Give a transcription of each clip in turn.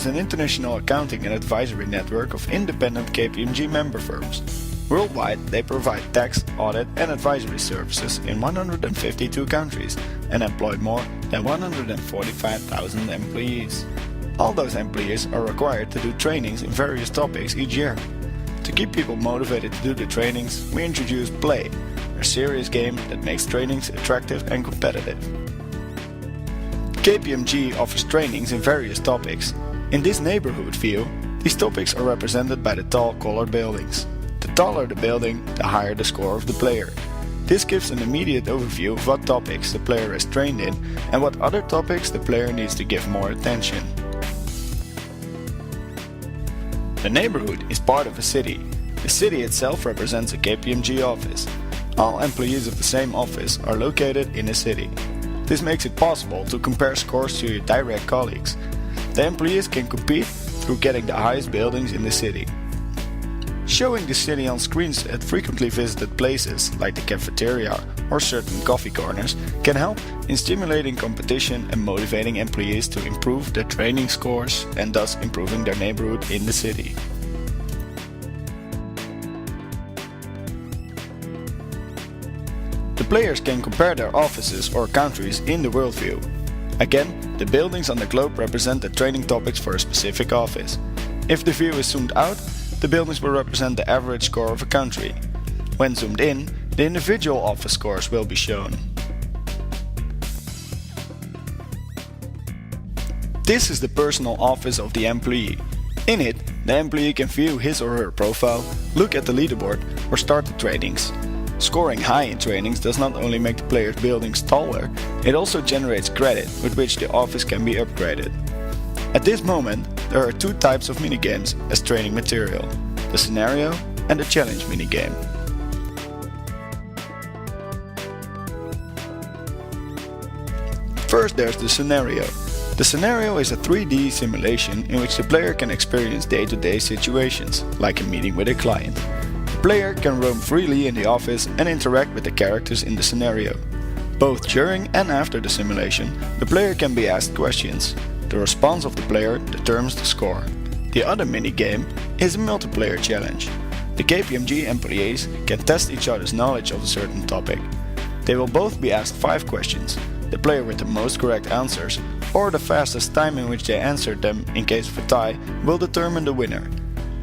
an international accounting and advisory network of independent KPMG member firms. Worldwide, they provide tax, audit and advisory services in 152 countries and employ more than 145,000 employees. All those employees are required to do trainings in various topics each year. To keep people motivated to do the trainings, we introduced Play, a serious game that makes trainings attractive and competitive. KPMG offers trainings in various topics. In this neighborhood view, these topics are represented by the tall colored buildings. The taller the building, the higher the score of the player. This gives an immediate overview of what topics the player is trained in and what other topics the player needs to give more attention. The neighborhood is part of a city. The city itself represents a KPMG office. All employees of the same office are located in a city. This makes it possible to compare scores to your direct colleagues. The employees can compete through getting the highest buildings in the city. Showing the city on screens at frequently visited places like the cafeteria or certain coffee corners can help in stimulating competition and motivating employees to improve their training scores and thus improving their neighborhood in the city. The players can compare their offices or countries in the world view. Again, the buildings on the globe represent the training topics for a specific office. If the view is zoomed out, the buildings will represent the average score of a country. When zoomed in, the individual office scores will be shown. This is the personal office of the employee. In it, the employee can view his or her profile, look at the leaderboard or start the trainings. Scoring high in trainings does not only make the player's buildings taller, it also generates credit with which the office can be upgraded. At this moment, there are two types of minigames as training material: the scenario and the challenge minigame. First, there's the scenario. The scenario is a 3D simulation in which the player can experience day-to-day situations, like a meeting with a client. The player can roam freely in the office and interact with the characters in the scenario. Both during and after the simulation, the player can be asked questions. The response of the player determines the score. The other mini-game is a multiplayer challenge. The KPMG employees can test each other's knowledge of a certain topic. They will both be asked 5 questions. The player with the most correct answers, or the fastest time in which they answered them in case of a tie, will determine the winner.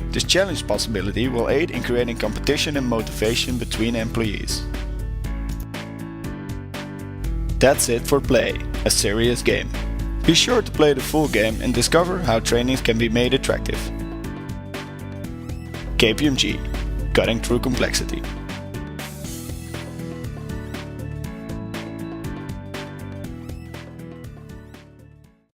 This challenge possibility will aid in creating competition and motivation between employees. That's it for Play, a serious game. Be sure to play the full game and discover how trainings can be made attractive. KPMG, cutting through complexity.